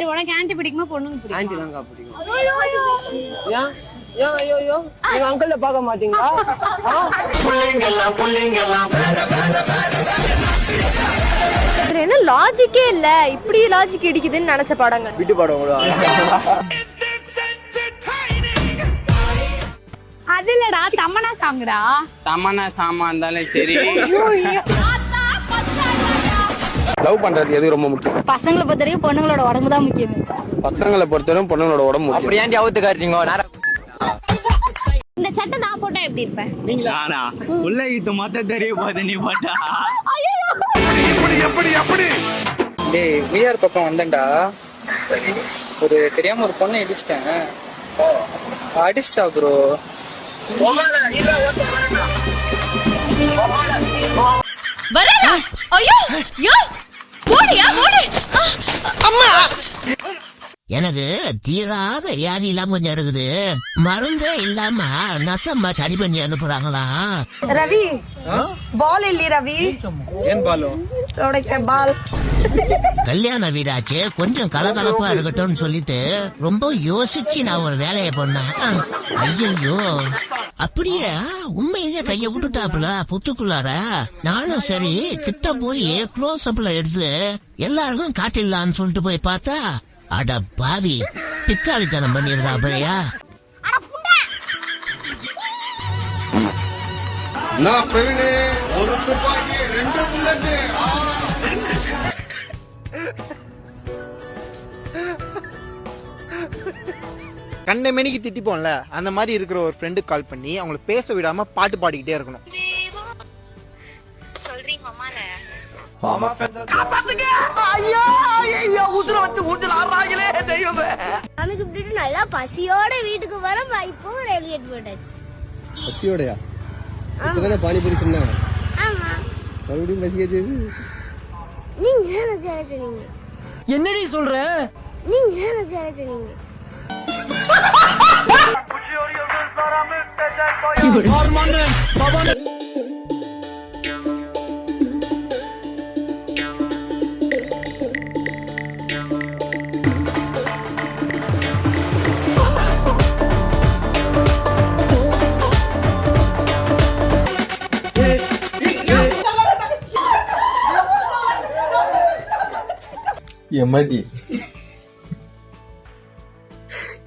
உனக்கு ஆன்ட்டி பிடிக்குமா பொண்ணுங்க பிடிக்குமா? ஆன்ட்டி தான்க்கா பிடிக்கும். ஏன் ஏன் ஐயோ ஐயோ நீங்க அங்கிள்ல பார்க்க மாட்டீங்களா? என்ன லாஜிக்கே இல்ல, இப்படி லாஜிக் இடிக்குதுன்னு நினைச்ச படங்கள். வீட்டு படம் அது இல்லடா, தமன்னா சாங்டா. தமன்னா சாமா இருந்தாலும் சரி. லவ் பண்றது எது ரொம்ப முக்கியம்? பசங்களை பொறுத்தவரைக்கும் பொண்ணுங்களோட உடம்பு தான் முக்கியம். பசங்களை பொறுத்தவரைக்கும் பொண்ணுங்களோட உடம்பு முக்கியம். அப்படி ஏன்டி அவுத்து காட்டுறீங்க? இந்த சட்டை நான் போட்டா எப்படி இருப்பேன்? நீங்களா உள்ள இது மொத்த தெரிய போகுது நீ போட்டா. டேய் வீஆர் பக்கம் வந்தேன்டா, ஒரு தெரியாம ஒரு பொண்ணை இடிச்சிட்டேன். அடிச்சிட்டா ப்ரோ. வரடா ஐயோ யோ ஓடியா ஓடி அம்மா. எனக்கு தீராத வியாதி இல்லாம கொஞ்சம் இருக்குது, மருந்தே இல்லாம நசம்மா சரி பண்ணி அனுப்புறாங்களா? ரவி பால் இல்ல ரவி, ஏன் பாலோ பால் கல்யாண வீடாச்சு கொஞ்சம் கலகலப்பா இருக்கட்டும்னு சொல்லிட்டு ரொம்ப யோசிச்சு நான் ஒரு வேலையை பண்ணேன். ஐயோ அப்படியே உண்மையிலே கைய விட்டுட்டாப்புல புத்துக்குள்ளார. நானும் சரி கிட்ட போய் க்ளோஸ் அப்ல எடுத்து எல்லாருக்கும் காட்டிடலான்னு சொல்லிட்டு போய் பார்த்தா, அட பாவி பிக்காளித்தனம் பண்ணிருக்காப்பலையா? நான் பிரவீனே, ஒரு துப்பாக்கி 2 புல்லட். கண்ட மணிக்கு திட்டிப்போம்ல, அந்த மாதிரி இருக்கிற ஒரு ஃப்ரெண்டுக்கு கால் பண்ணி அவங்கள பேச விடாம பாட்டு பாடிக்கிட்டே இருக்கணும். சொல்றீங்க அம்மால எனக்கு இப்படி நல்லா பசியோட வீட்டுக்கு வர இப்போ ரெடியேட் போட்டாச்சு. பசியோடயா? இப்பதானே பானிபூரி சொன்னாங்க. ஆமா மறுபடியும் பசிக்காச்சு. நீங்க என்ன செய்றீங்க? என்னடி சொல்ற? நீங்க என்ன செய்றீங்க? எம்மாடி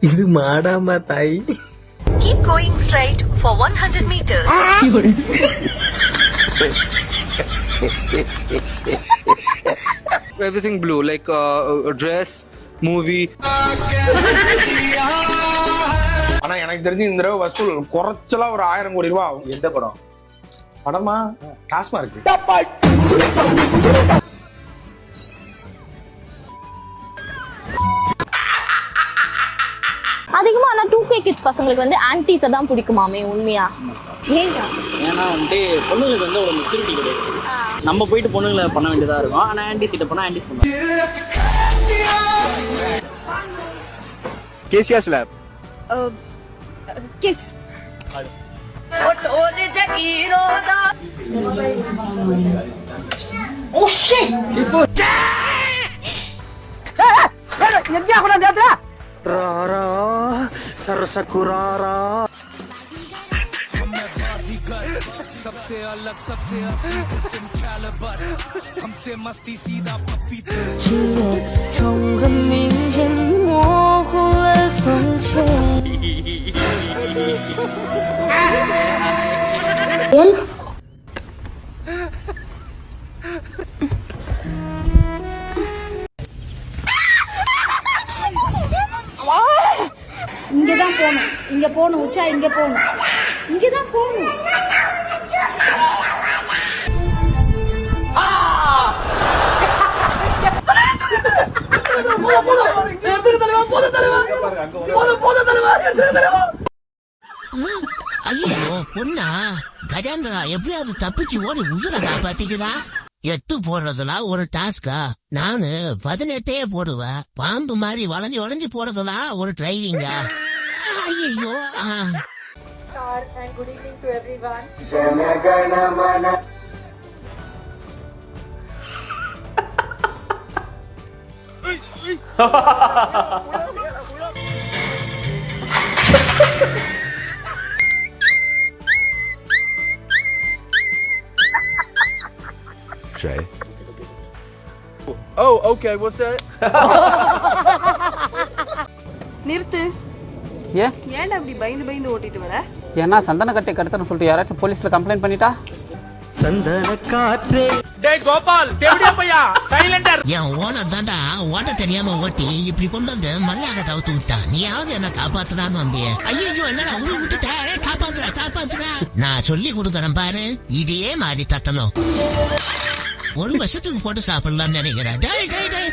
இது மாடாமா தாய். keep going straight for 100 meters. Everything blue like dress, movie. ஆனா எனக்கு தெரிஞ்சு இந்த தடவை வசூல் குறைச்சலா ஒரு 1000 கோடி ரூபாய் ஆகும். எந்த படம்? படமா டாஸ்மார்க். அதிகமா ஆனா 2K கிட்ஸ் பசங்களுக்கு வந்து ஆன்டிஸ் தான் பிடிக்குமாமே, உண்மையா? ஏங்க? ஏன்னா வந்து பொண்ணுங்களுக்கு வந்து ஒரு மெச்சூரிட்டி கிடையாது. நம்ம போயிட்டு பொண்ணுங்களை பண்ண வேண்டியதா இருக்கும். ஆனா ஆன்டிஸ் கிட்ட போனா ஆன்டிஸ் பண்ணுவாங்க. Kezia slab kiss Rara சரசகுராரா. இங்கதான் போகணும், இங்க போகணும், உச்சா இங்க போகணும், இங்கதான் போகணும். ஐயோ பொண்ணா கஜாந்திரா எப்படியாவது தப்பிச்சு ஓடி உசுர காப்பாத்திக்கிறா? 8 போடுறதுலாம் ஒரு டாஸ்கா? நானு 18 போடுவேன். பாம்பு மாதிரி வளைஞ்சு வளைஞ்சு போறதுலாம் ஒரு டிரைவிங்கா? ஐயோ. Good evening to everyone. நிறுத்து. ஏன் ஏன்டா அப்படி பயந்து பயந்து ஓட்டிட்டு வர? ஏன்னா சந்தன கட்டை கடத்தன்னு சொல்லிட்டு யாராச்சும் போலீஸ்ல கம்ப்ளைண்ட் பண்ணிட்டா? என் ஓனர் தாண்டா ஓட்ட தெரியாம ஓட்டி இப்படி கொண்டு வந்து மல்லாக தவிர்த்து விட்டான். நீ யாவது என்ன காப்பாத்துறான்னு வந்தியே. ஐயோ என்னடா உள்ள விட்டுட்ட, காப்பாத்துறா காப்பாத்துறா. நான் சொல்லி கொடுக்கறேன் பாரு, இதே மாதிரி தட்டணும். ஒரு வருஷத்துக்கு போட்டு சாப்பிடலாம்னு நினைக்கிறேன்.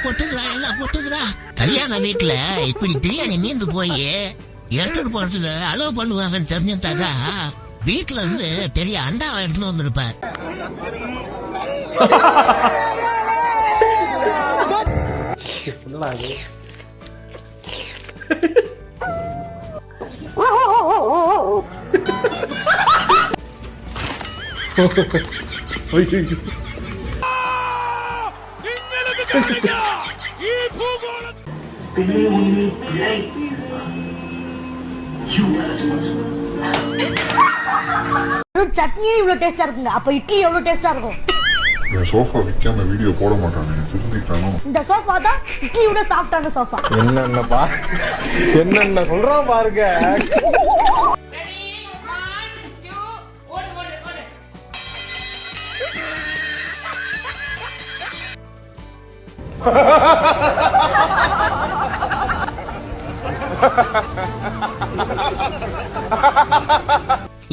பொட்டுக்கிறா எல்லாம் பொட்டுக்கிறா. கல்யாண வீட்டுல இப்படி பிரியாணி மீந்து போய் எடுத்துட்டு போறதுக்கு அலோவ் பண்ணுவாங்கன்னு தெரிஞ்சுட்டாக்கா வீட்டுல இருந்து பெரிய அண்டாவை எடுத்துட்டு வந்திருப்பேன். சட்னியே இவ்வளவு டேஸ்டா இருக்குங்க, அப்ப இட்லி எவ்வளவு டேஸ்டா இருக்கும்? என் சோஃபா விற்காம வீடியோ போட மாட்டானே, திருந்திட்டானோ. இந்த சோஃபா தான் இட்லியோட சாஃப்டான சோஃபா. என்னென்னப்பா என்னென்ன சொல்றான் பாருங்க.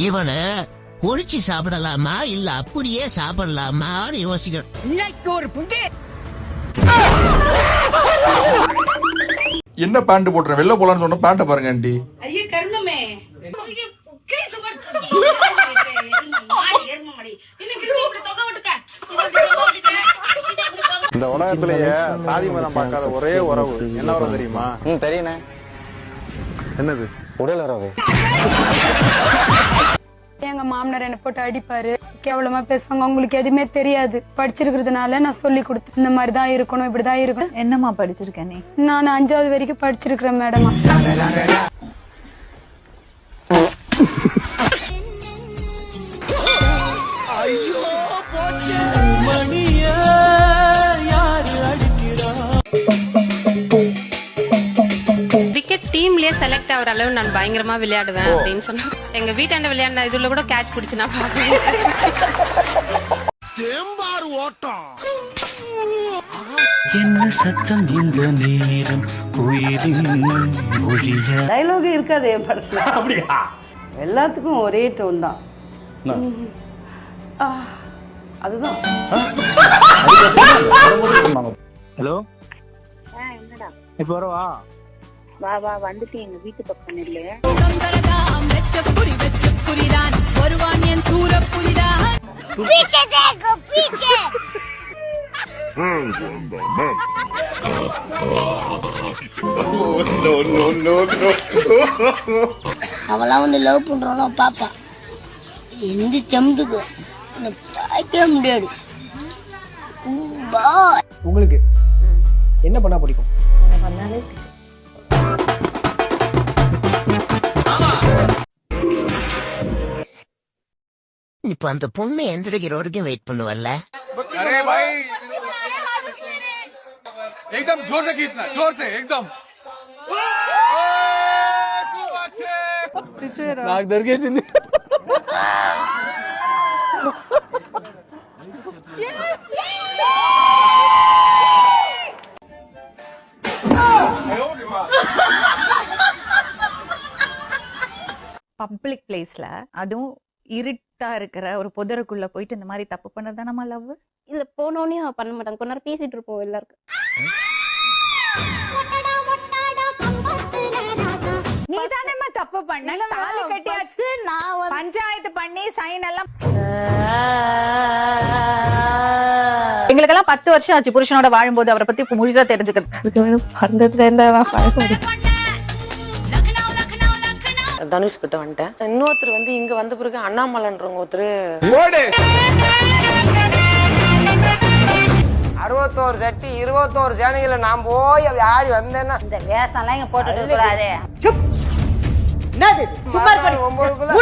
இவனை பொரிச்சு சாப்பிடலாமா இல்ல அப்படியே சாப்பிடலாமான்னு யோசிக்கிறேன். என்ன பேண்ட் போட்டுறேன், வெளில போலான்னு சொன்ன பேண்ட பாருங்க ஆண்டி. ஐயோ கர்மமே இந்த உலகத்திலேயே சாதி மதம் பார்க்காத ஒரே உறவு என்ன உறவு தெரியுமா? தெரியுண்ணே. என்னது? உடல் உறவு. எங்க மாமனார் என்ன போட்டு அடிப்பாரு, கேவலமா பேசுவாங்க. உங்களுக்கு எதுவுமே தெரியாது. படிச்சிருக்கிறதுனால நான் சொல்லி கொடுத்தேன், இந்த மாதிரி தான் இருக்கணும், இப்படிதான் இருக்கணும். என்னம்மா படிச்சிருக்கேன் நீ? நான் 5வது வரைக்கும் படிச்சிருக்கிறேன் மேடம். கிரிக்கெட் டீம்லயே செலக்ட் ஆகிற அளவு நான் பயங்கரமா விளையாடுவேன் அப்படின்னு சொன்னா எங்க வீட்டாண்ட விளையாடின இதுல கூட கேட்ச் பிடிச்சு நான் பாப்பேன். என்ன சத்தம் இந்த நேரம் டைலாக் இருக்காது என் படத்துல. அப்படியா? எல்லாத்துக்கும் ஒரே டோன் தான். அதுதான். ஹலோ இப்போ வரவா? வா வா வந்துட்டு எங்க வீட்டு பக்கம் இல்ல. அவெல்லாம் வந்து லவ் பண்றானோ பாப்பா, எந்த சமத்துக்கு பார்க்கவே முடியாது. உங்களுக்கு என்ன பண்ணா பிடிக்கும்? இப்ப அந்த பொண்ணு எந்திரிக்கிற வரைக்கும் வெயிட் பண்ணுவல்ல. एकदम जोर से खींचना, जोर से एकदम. నాకు దొరికేసింది. பப்ளிக் பிளேஸ்ல அதுவும் இருட்டா இருக்கிற ஒரு புதருக்குள்ள போயிட்டு இந்த மாதிரி தப்பு பண்ணறதா நம்ம லவ்? இல்ல போனோனே பண்ண மாட்டாங்க, கொஞ்ச நேரம் பேசிட்டு இருப்போம் எல்லாருக்கும். நீ தானேம்மா தப்பு பண்ண, தாலி கட்டியாச்சு, நான் பஞ்சாயத்து பண்ணி சைன் எல்லாம். எங்களுக்கெல்லாம் 10 வருஷம் ஆச்சு புருஷனோட வாழும்போது அவரை பத்தி முழுசா தெரிஞ்சுக்கிறது. தனுஷ் கிட்ட வந்துட்டேன். இன்னொருத்தர் வந்து இங்க வந்த பிறகு அண்ணாமலைன்றவங்க ஒருத்தர் 61 சட்டி 21 சேனைகளை நான் போய் அப்படி ஆடி வந்தேன்னா இந்த வேஷம்லாம் இங்க போட்டுட்டு கூடாது. என்னது சும்மா 9க்குள்ள